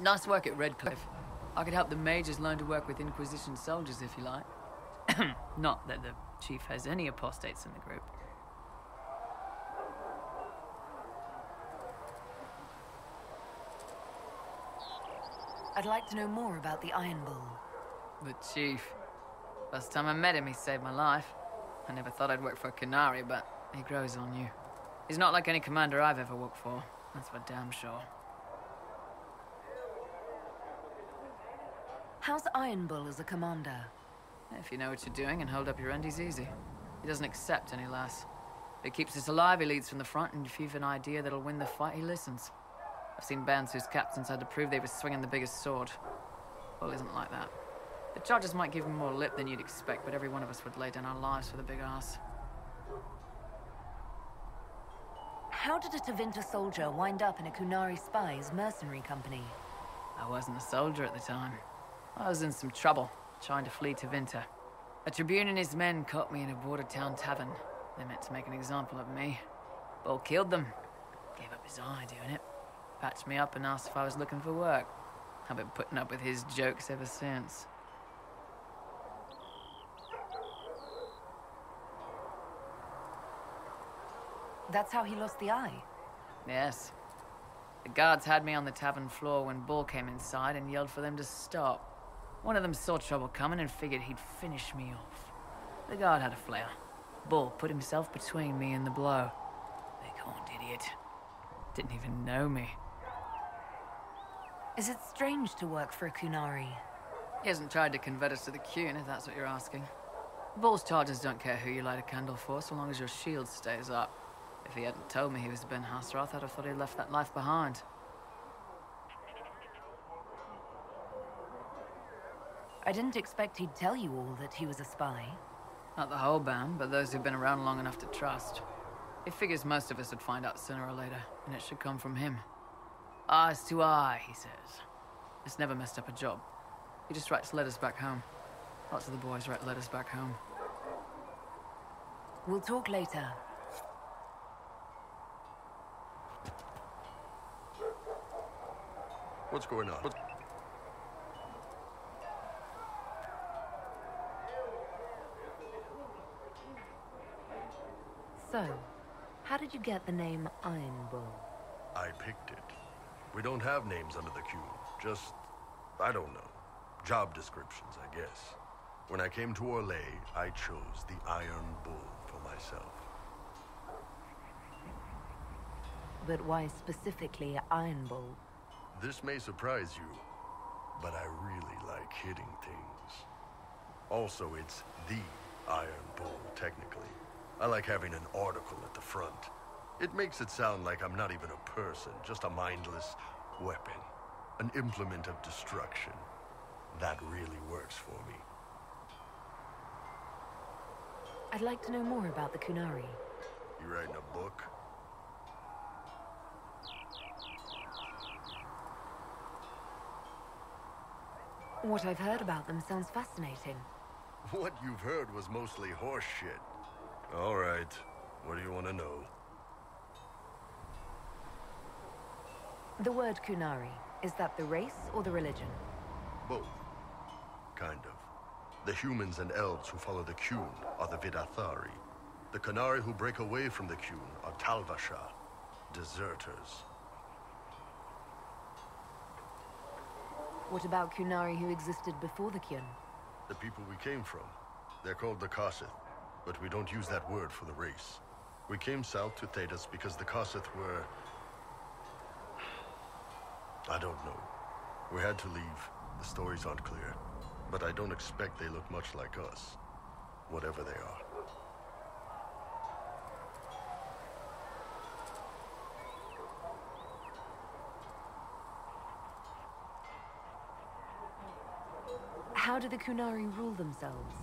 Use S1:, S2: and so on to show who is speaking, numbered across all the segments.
S1: Nice work at Redcliffe. I could help the mages learn to work with Inquisition soldiers if you like. Not that the chief has any apostates in the group.
S2: I'd like to know more about the Iron Bull.
S1: The chief. First time I met him, he saved my life. I never thought I'd work for a Canary, but he grows on you. He's not like any commander I've ever worked for. That's for damn sure.
S2: How's Iron Bull as a commander?
S1: If you know what you're doing and hold up your end, he's easy. He doesn't accept any less. If he keeps us alive, he leads from the front, and if you've an idea that'll win the fight, he listens. I've seen bands whose captains had to prove they were swinging the biggest sword. Bull isn't like that. The charges might give him more lip than you'd expect, but every one of us would lay down our lives for the big ass.
S2: How did a Tevinter soldier wind up in a Kunari spy's mercenary company?
S1: I wasn't a soldier at the time. I was in some trouble, trying to flee Tevinter. A tribune and his men caught me in a border town tavern. They meant to make an example of me. Bull killed them. Gave up his eye doing it. Patched me up and asked if I was looking for work. I've been putting up with his jokes ever since.
S2: That's how he lost the eye?
S1: Yes. The guards had me on the tavern floor when Bull came inside and yelled for them to stop. One of them saw trouble coming and figured he'd finish me off. The guard had a flare. Bull put himself between me and the blow. Big horned idiot. Didn't even know me.
S2: Is it strange to work for a Kunari?
S1: He hasn't tried to convert us to the Kun, if that's what you're asking. Bull's charges don't care who you light a candle for, so long as your shield stays up. If he hadn't told me he was Ben Hasroth, I'd have thought he'd left that life behind.
S2: I didn't expect he'd tell you all that he was a spy.
S1: Not the whole band, but those who've been around long enough to trust. He figures most of us would find out sooner or later, and it should come from him. Eyes to eye, he says. It's never messed up a job. He just writes letters back home. Lots of the boys write letters back home.
S2: We'll talk later.
S3: What's going on?
S2: So, how did you get the name Iron Bull?
S3: I picked it. We don't have names under the Q. Just, I don't know. Job descriptions, I guess. When I came to Orlais, I chose the Iron Bull for myself.
S2: But why specifically Iron Bull?
S3: This may surprise you, but I really like hitting things. Also, it's the Iron Bull, technically. I like having an article at the front. It makes it sound like I'm not even a person, just a mindless weapon. An implement of destruction. That really works for me.
S2: I'd like to know more about the Kunari.
S3: You writing a book?
S2: What I've heard about them sounds fascinating.
S3: What you've heard was mostly horse shit. All right. What do you want to know?
S2: The word Kunari, is that the race or the religion?
S3: Both. Kind of. The humans and elves who follow the Qun are the Vidathari. The Kunari who break away from the Qun are Talvasha, deserters.
S2: What about Kunari who existed before the Qun?
S3: The people we came from. They're called the Kossith, but we don't use that word for the race. We came south to Tedasa because the Kossith were... I don't know. We had to leave. The stories aren't clear. But I don't expect they look much like us. Whatever they are.
S2: How do the Kunari rule themselves?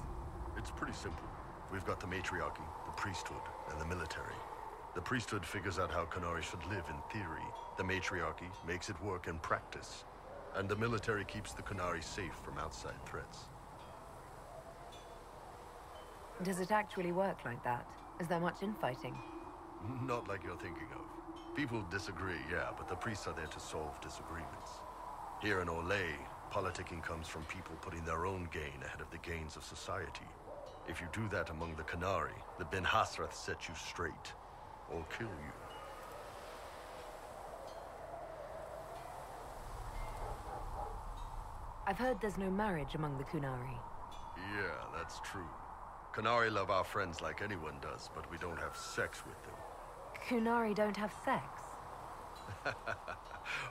S3: It's pretty simple. We've got the matriarchy, the priesthood, and the military. The priesthood figures out how Kunari should live in theory. The matriarchy makes it work in practice. And the military keeps the Kunari safe from outside threats.
S2: Does it actually work like that? Is there much infighting?
S3: Not like you're thinking of. People disagree, yeah, but the priests are there to solve disagreements. Here in Olay, politicking comes from people putting their own gain ahead of the gains of society. If you do that among the Qunari, the Ben Hasrath set you straight, or kill you.
S2: I've heard there's no marriage among the Qunari.
S3: Yeah, that's true. Qunari love our friends like anyone does, but we don't have sex with them.
S2: Qunari don't have sex?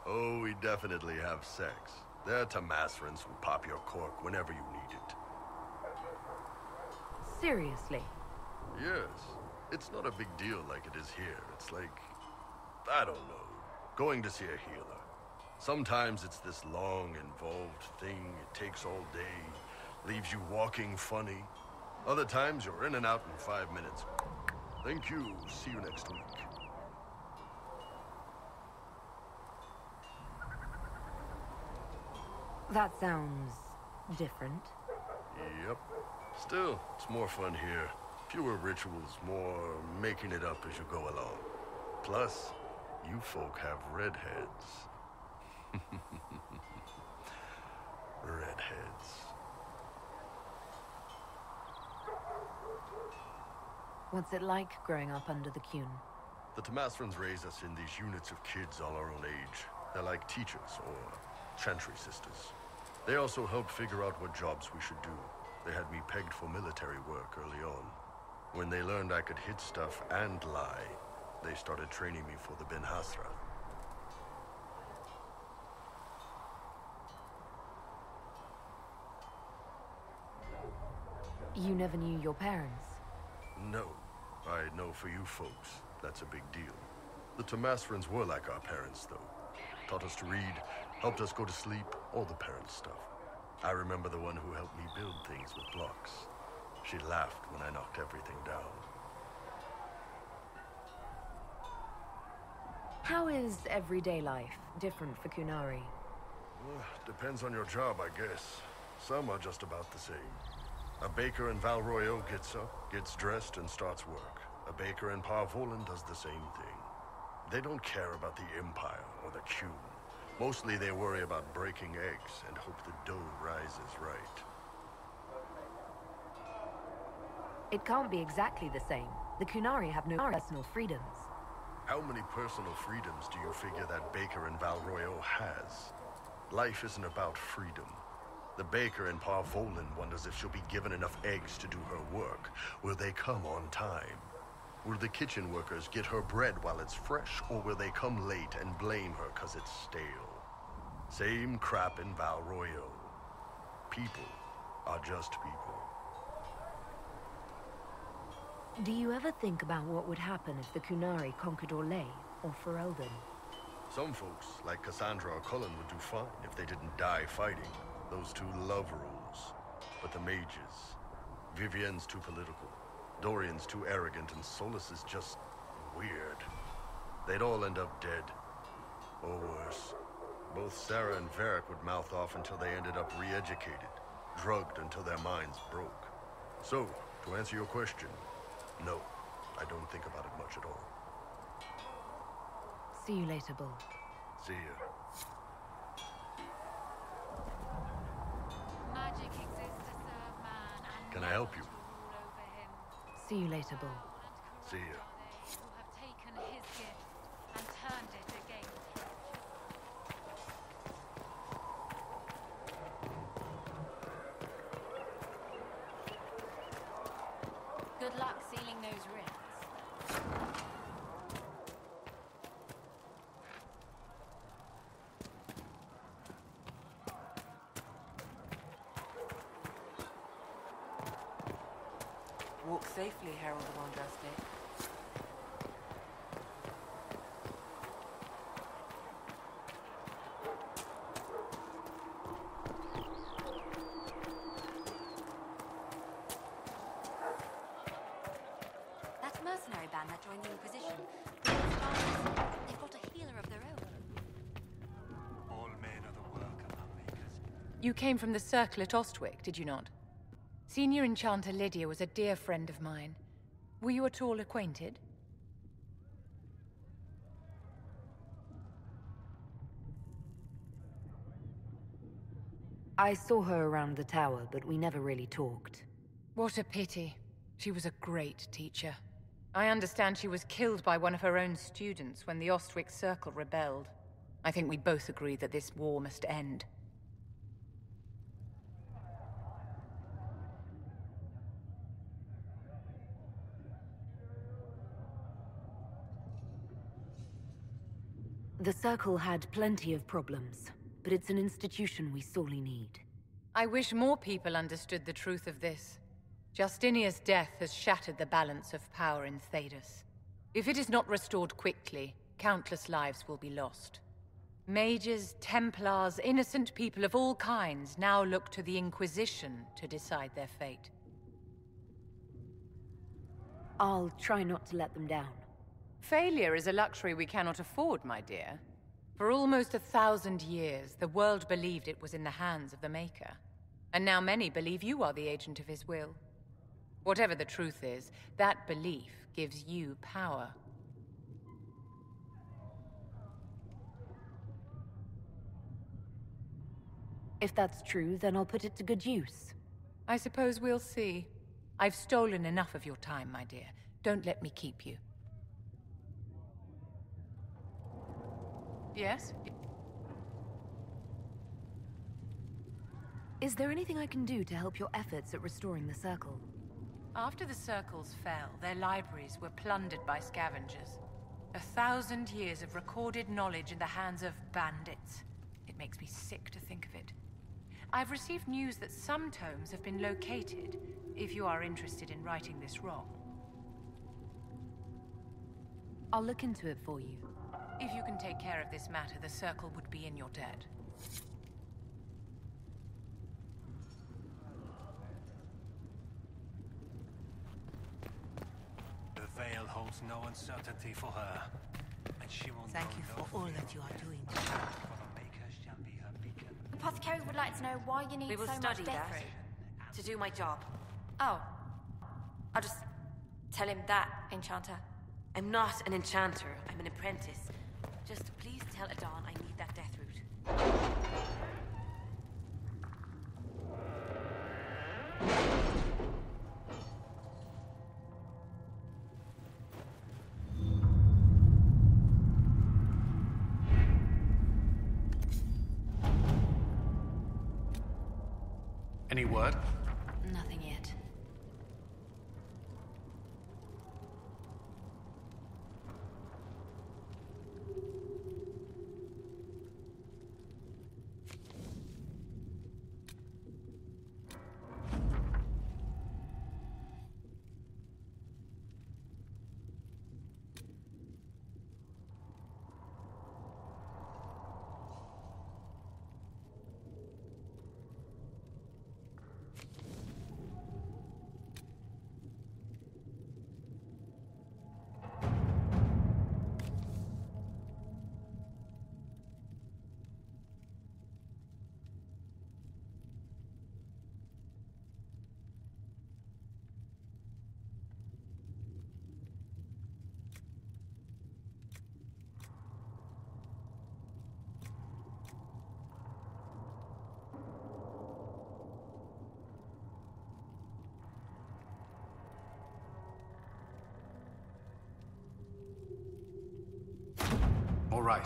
S3: Oh, we definitely have sex. They're Tamasrans who pop your cork whenever you need it.
S2: Seriously?
S3: Yes. It's not a big deal like it is here. It's like, I don't know, going to see a healer. Sometimes it's this long, involved thing. It takes all day, leaves you walking funny. Other times you're in and out in 5 minutes. Thank you. See you next week.
S2: That sounds different.
S3: Yep. Still, it's more fun here. Fewer rituals, more making it up as you go along. Plus, you folk have redheads. Redheads.
S2: What's it like growing up under the Qun?
S3: The Tamasrans raise us in these units of kids all our own age. They're like teachers or chantry sisters. They also help figure out what jobs we should do. They had me pegged for military work early on. When they learned I could hit stuff and lie, they started training me for the Ben Hasra.
S2: You never knew your parents?
S3: No. I know for you folks, that's a big deal. The Tamasrans were like our parents, though. Taught us to read, helped us go to sleep, all the parent stuff. I remember the one who helped me build things with blocks. She laughed when I knocked everything down.
S2: How is everyday life different for Qunari?
S3: Depends on your job, I guess. Some are just about the same. A baker in Val Royale gets up, gets dressed, and starts work. A baker in Parvolan does the same thing. They don't care about the Empire or the Qun. Mostly they worry about breaking eggs and hope the dough rises right.
S2: It can't be exactly the same. The Qunari have no personal freedoms.
S3: How many personal freedoms do you figure that baker in Val Royale has? Life isn't about freedom. The baker in Parvolan wonders if she'll be given enough eggs to do her work. Will they come on time? Will the kitchen workers get her bread while it's fresh, or will they come late and blame her because it's stale? Same crap in Val Royale. People are just people.
S2: Do you ever think about what would happen if the Qunari conquered Orlais or Ferelden?
S3: Some folks, like Cassandra or Cullen, would do fine if they didn't die fighting. Those two love rules. But the mages... Vivienne's too political. Dorian's too arrogant, and Solus is just... weird. They'd all end up dead. Or worse. Both Sarah and Varric would mouth off until they ended up re-educated. Drugged until their minds broke. So, to answer your question, no. I don't think about it much at all.
S2: See you later, Bull.
S3: See ya.
S4: Magic exists to serve man and
S3: Can I help you?
S4: rule over him.
S2: See you later, Bull.
S3: See ya.
S4: Who have taken his gift and turned it against him.
S2: Good luck sealing those rifts.
S5: Walk safely, Herald of Andraste.
S2: That mercenary band that joined the Inquisition. They've got a healer of their own.
S6: All men are the work of our makers.
S7: You came from the circle at Ostwick, did you not? Senior Enchanter Lydia was a dear friend of mine. Were you at all acquainted?
S2: I saw her around the tower, but we never really talked.
S7: What a pity. She was a great teacher. I understand she was killed by one of her own students when the Ostwick Circle rebelled. I think we both agree that this war must end.
S2: The Circle had plenty of problems, but it's an institution we sorely need.
S7: I wish more people understood the truth of this. Justinia's death has shattered the balance of power in Tedasa. If it is not restored quickly, countless lives will be lost. Mages, Templars, innocent people of all kinds now look to the Inquisition to decide their fate.
S2: I'll try not to let them down.
S7: Failure is a luxury we cannot afford, my dear. For almost 1,000 years, the world believed it was in the hands of the Maker. And now many believe you are the agent of his will. Whatever the truth is, that belief gives you power.
S2: If that's true, then I'll put it to good use.
S7: I suppose we'll see. I've stolen enough of your time, my dear. Don't let me keep you. Yes?
S2: Is there anything I can do to help your efforts at restoring the Circle?
S7: After the Circles fell, their libraries were plundered by scavengers. 1,000 years of recorded knowledge in the hands of bandits. It makes me sick to think of it. I've received news that some tomes have been located, if you are interested in righting this wrong.
S2: I'll look into it for you.
S7: If you can take care of this matter, the Circle would be in your debt.
S6: The veil holds no uncertainty for her, and she will
S5: Thank
S6: know
S5: you
S6: no
S5: for all
S6: fear.
S5: that you are doing.
S6: For the Maker shall be her beacon.
S8: Apothecary would like to know why you need
S5: We will
S8: so much
S5: study
S8: death
S5: that
S8: root.
S5: to do my job.
S8: Oh. I'll just tell him that, Enchanter.
S5: I'm not an enchanter. I'm an apprentice. Just please tell Adon I need that death root.
S9: Any word?
S2: Nothing yet.
S9: All right.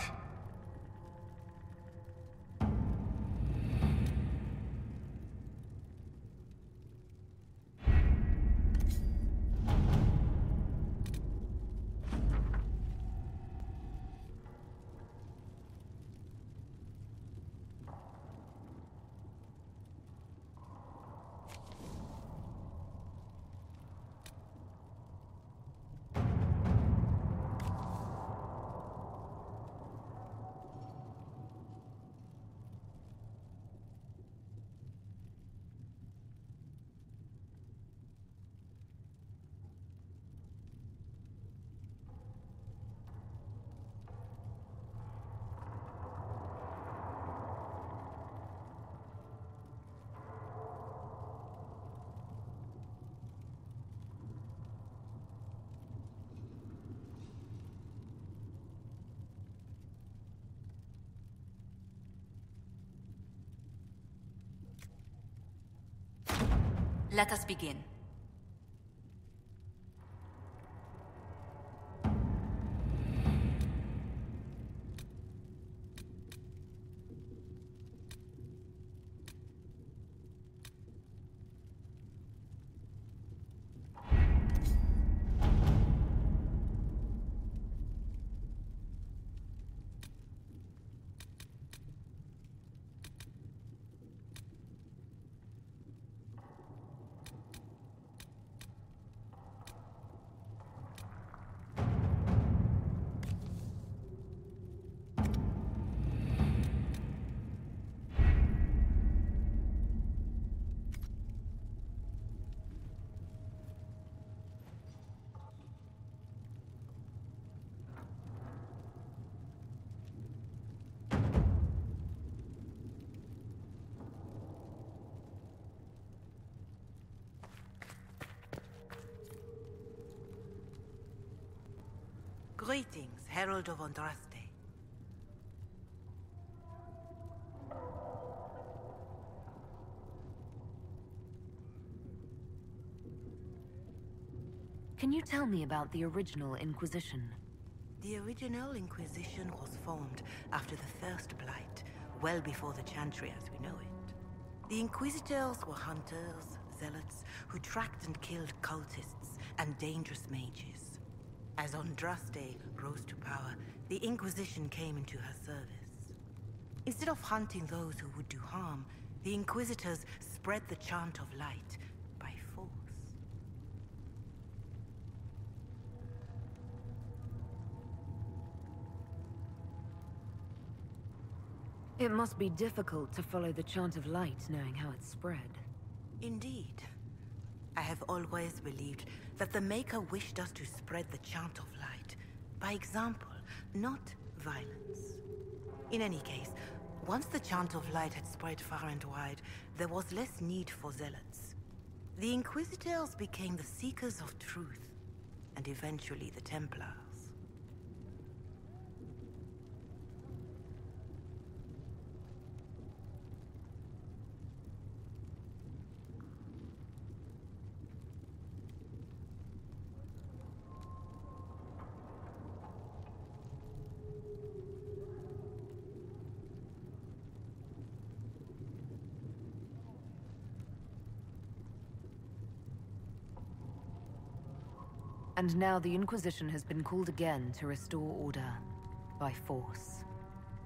S5: Let us begin.
S9: Greetings, Herald of Andraste.
S2: Can you tell me about the original Inquisition?
S9: The original Inquisition was formed after the First Blight, well before the Chantry as we know it. The Inquisitors were hunters, zealots, who tracked and killed cultists and dangerous mages. As Andraste rose to power, the Inquisition came into her service. Instead of hunting those who would do harm, the Inquisitors spread the chant of light by force.
S2: It must be difficult to follow the chant of light knowing how it spread.
S9: Indeed. I have always believed that the Maker wished us to spread the chant of light by example, not violence. In any case, once the chant of light had spread far and wide, there was less need for zealots. The Inquisitors became the seekers of truth, and eventually the Templars.
S2: And now the Inquisition has been called again to restore order by force.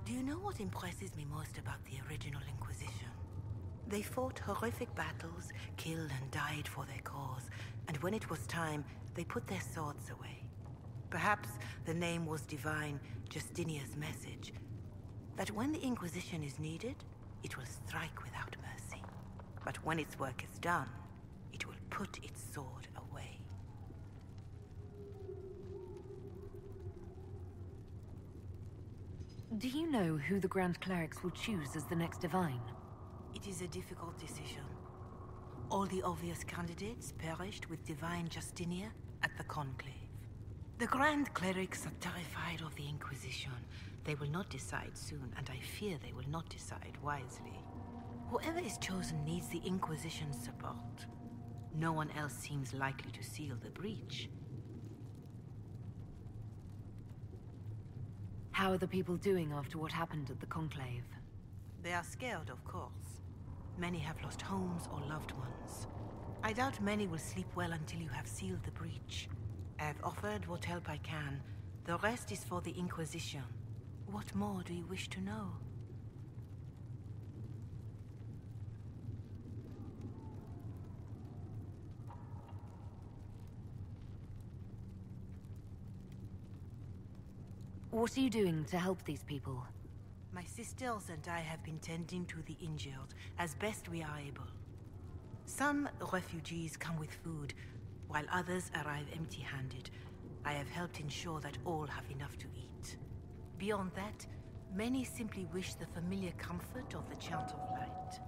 S9: Do you know what impresses me most about the original Inquisition? They fought horrific battles, killed and died for their cause, and when it was time, they put their swords away. Perhaps the name was divine, Justinia's message, that when the Inquisition is needed, it will strike without mercy. But when its work is done, it will put its sword away.
S2: Do you know who the Grand Clerics will choose as the next Divine?
S9: It is a difficult decision. All the obvious candidates perished with Divine Justinia at the Conclave. The Grand Clerics are terrified of the Inquisition. They will not decide soon, and I fear they will not decide wisely. Whoever is chosen needs the Inquisition's support. No one else seems likely to seal the breach.
S2: How are the people doing after what happened at the Conclave?
S9: They are scared, of course. Many have lost homes or loved ones. I doubt many will sleep well until you have sealed the breach. I have offered what help I can. The rest is for the Inquisition. What more do you wish to know?
S2: What are you doing to help these people?
S9: My sisters and I have been tending to the injured as best we are able. Some refugees come with food, while others arrive empty-handed. I have helped ensure that all have enough to eat. Beyond that, many simply wish the familiar comfort of the Chant of Light.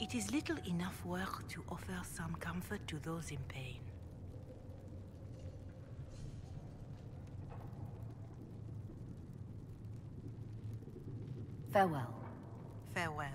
S9: It is little enough work to offer some comfort to those in pain.
S2: Farewell.
S9: Farewell.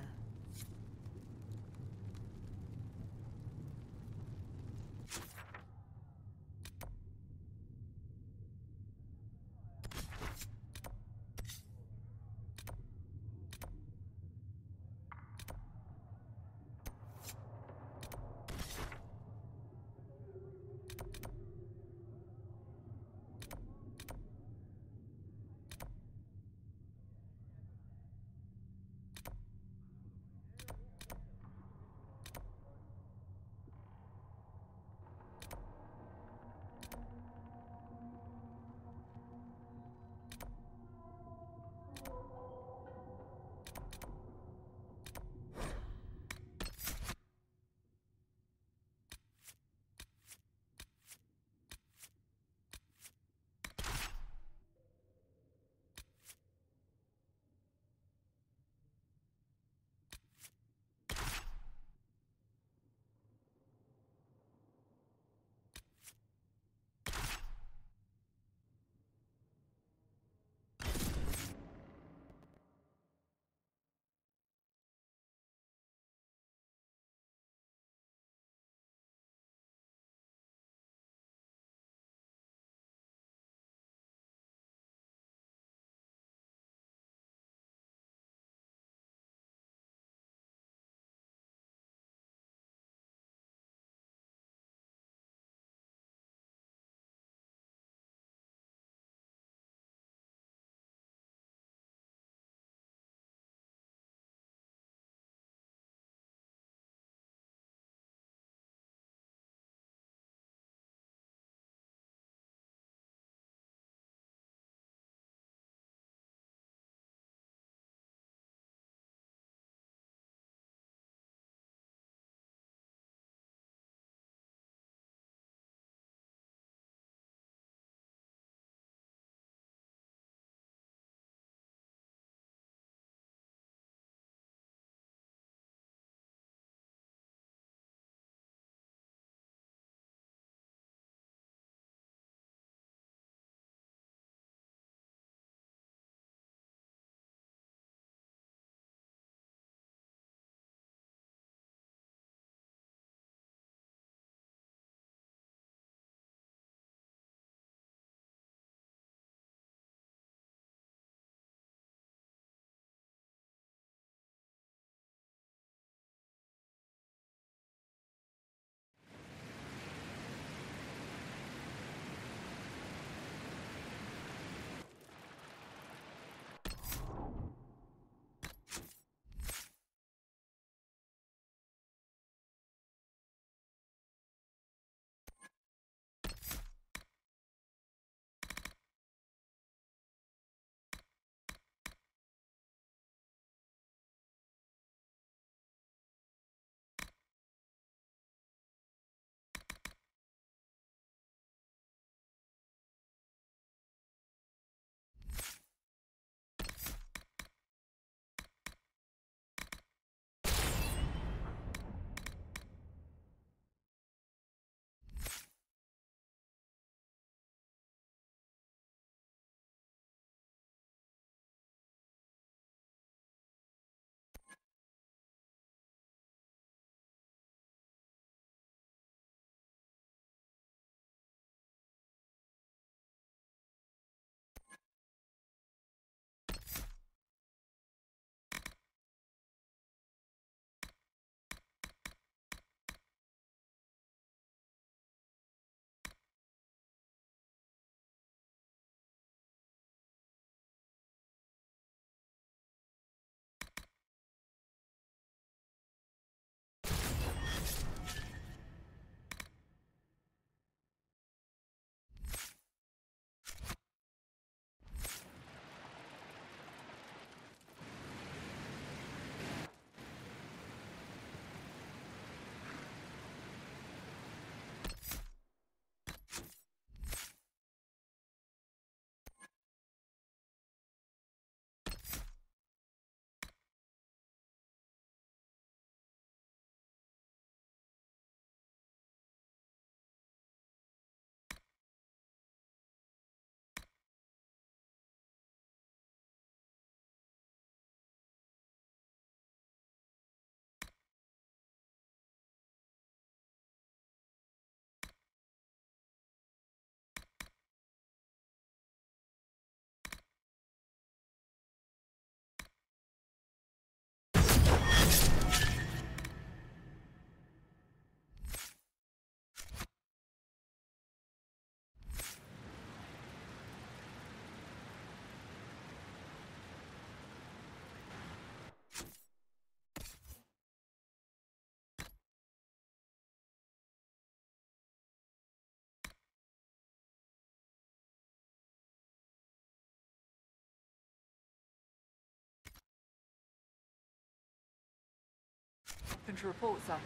S10: Nothing to report, sir.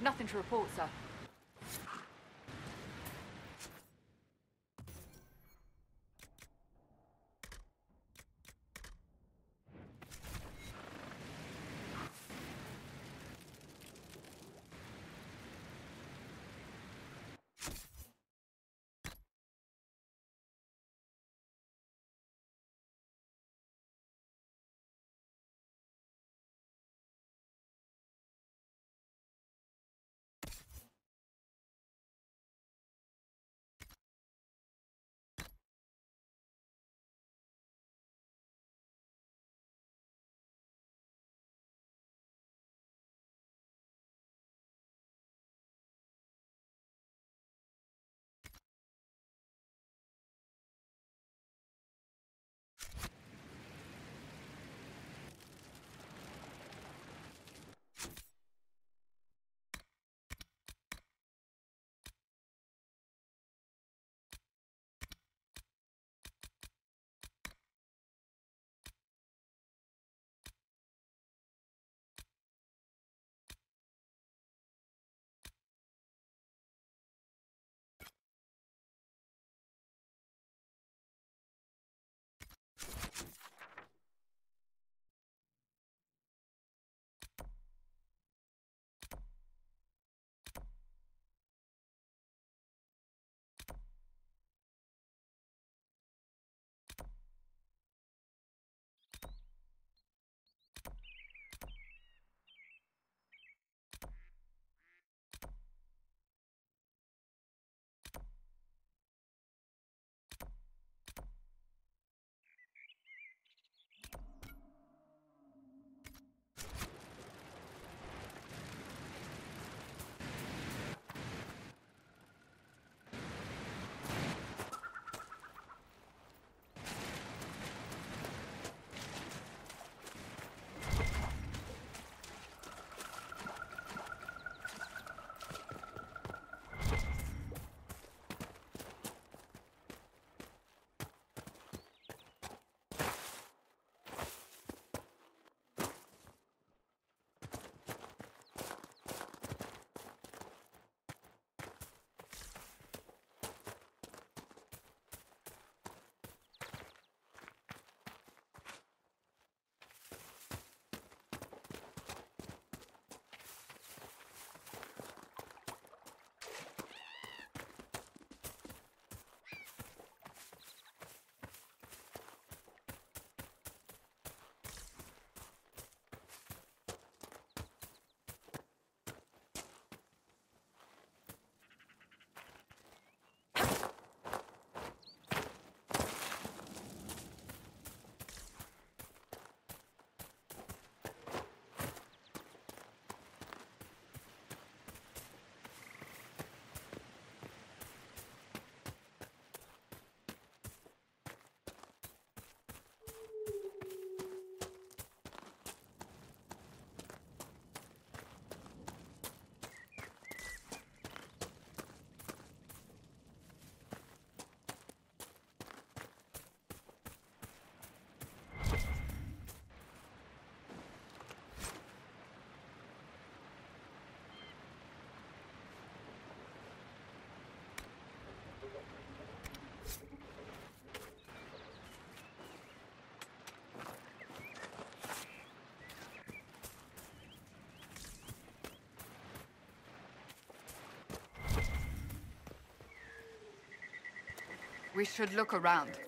S10: Nothing to report, sir. We should look around.